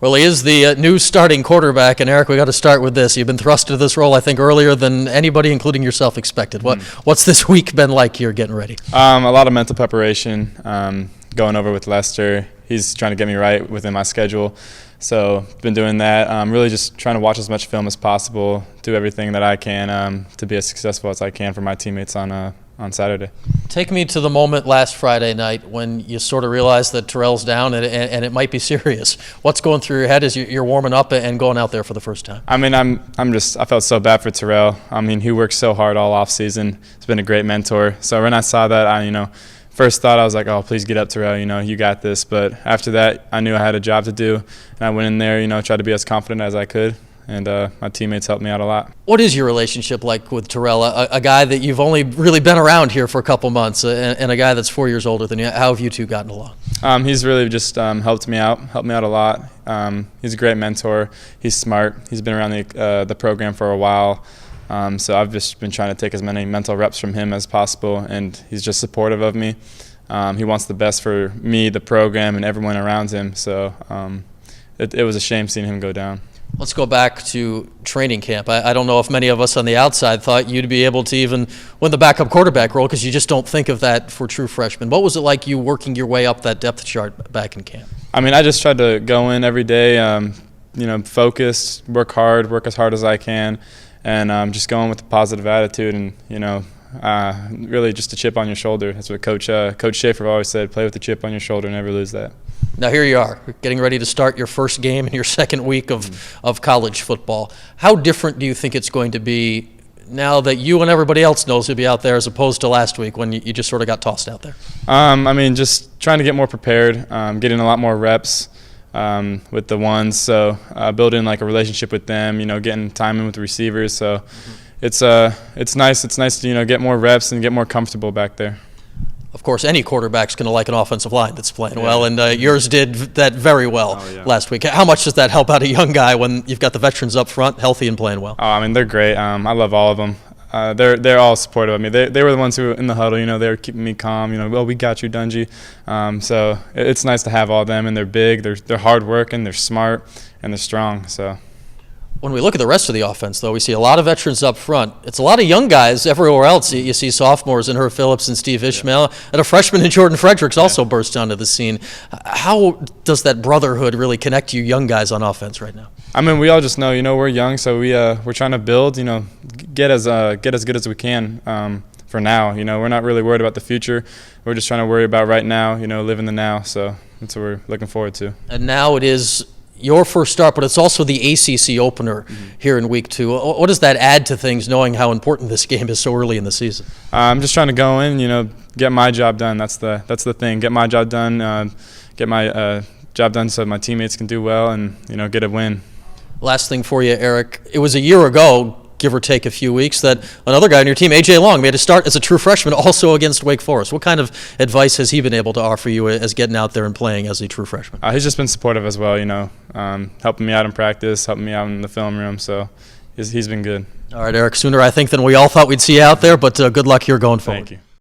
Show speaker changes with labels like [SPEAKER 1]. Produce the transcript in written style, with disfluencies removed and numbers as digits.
[SPEAKER 1] Well, he is the new starting quarterback, and Eric, we got to start with this. You've been thrust into this role, I think, earlier than anybody, including yourself, expected. What's this week been like here getting ready?
[SPEAKER 2] A lot of mental preparation, going over with Lester. He's trying to get me right within my schedule, so been doing that. Really just trying to watch as much film as possible, do everything that I can to be as successful as I can for my teammates on Saturday.
[SPEAKER 1] Take me to the moment last Friday night when you sort of realized that Terrell's down and it might be serious. What's going through your head as you're warming up and going out there for the first time?
[SPEAKER 2] I mean, I felt so bad for Terrell. I mean, he worked so hard all off season. He's been a great mentor. So when I saw that, first thought I was like, oh, please get up, Terrell. You got this. But after that, I knew I had a job to do, and I went in there, tried to be as confident as I could. And my teammates helped me out a lot. What
[SPEAKER 1] is your relationship like with Terrell, a guy that you've only really been around here for a couple months, and a guy that's 4 years older than you? How have you two gotten along?
[SPEAKER 2] He's really just helped me out a lot. He's a great mentor. He's smart. He's been around the program for a while. So I've just been trying to take as many mental reps from him as possible, and he's just supportive of me. He wants the best for me, the program, and everyone around him. So it was a shame seeing him go down.
[SPEAKER 1] Let's go back to training camp. I don't know if many of us on the outside thought you'd be able to even win the backup quarterback role, because you just don't think of that for true freshmen. What was it like you working your way up that depth chart back in camp?
[SPEAKER 2] I mean, I just tried to go in every day, focused, work hard, work as hard as I can, and just going with a positive attitude and, really just a chip on your shoulder. That's what Coach Schaefer always said, play with a chip on your shoulder, never lose that.
[SPEAKER 1] Now here you are, getting ready to start your first game in your second week of college football. How different do you think it's going to be now that you and everybody else knows you'll be out there, as opposed to last week when you just sort of got tossed out there?
[SPEAKER 2] I mean, just trying to get more prepared, getting a lot more reps with the ones, so building like a relationship with them, getting time in with the receivers. So it's nice. It's nice to get more reps and get more comfortable back there.
[SPEAKER 1] Of course, any quarterback's going to like an offensive line that's playing well, and yours did that very well last week. How much does that help out a young guy when you've got the veterans up front, healthy and playing well?
[SPEAKER 2] Oh, I mean, they're great. I love all of them. They're all supportive of me. They were the ones who were in the huddle. They were keeping me calm. Well, we got you, Dungey. So it's nice to have all of them, and they're big. They're hard working. They're smart, and they're strong. So.
[SPEAKER 1] When we look at the rest of the offense, though, we see a lot of veterans up front. It's a lot of young guys everywhere else. You see sophomores in Herb Phillips and Steve Ishmael, and a freshman in Jordan Fredericks also burst onto the scene. How does that brotherhood really connect you young guys on offense right now?
[SPEAKER 2] I mean, we all just know, we're young, so we're trying to build, get as good as we can for now. We're not really worried about the future. We're just trying to worry about right now, live in the now. So that's what we're looking forward to.
[SPEAKER 1] And now it is your first start, but it's also the ACC opener here in week 2. What does that add to things, knowing how important this game is so early in the season?
[SPEAKER 2] I'm just trying to go in, get my job done. That's the thing. Get my job done. Get my job done so my teammates can do well and get a win.
[SPEAKER 1] Last thing for you, Eric. It was a year ago, give or take a few weeks, that another guy on your team, A.J. Long, made a start as a true freshman also against Wake Forest. What kind of advice has he been able to offer you as getting out there and playing as a true freshman?
[SPEAKER 2] He's just been supportive as well, helping me out in practice, helping me out in the film room. So he's been good.
[SPEAKER 1] All right, Eric, sooner I think than we all thought we'd see you out there, but good luck here going forward.
[SPEAKER 2] Thank you.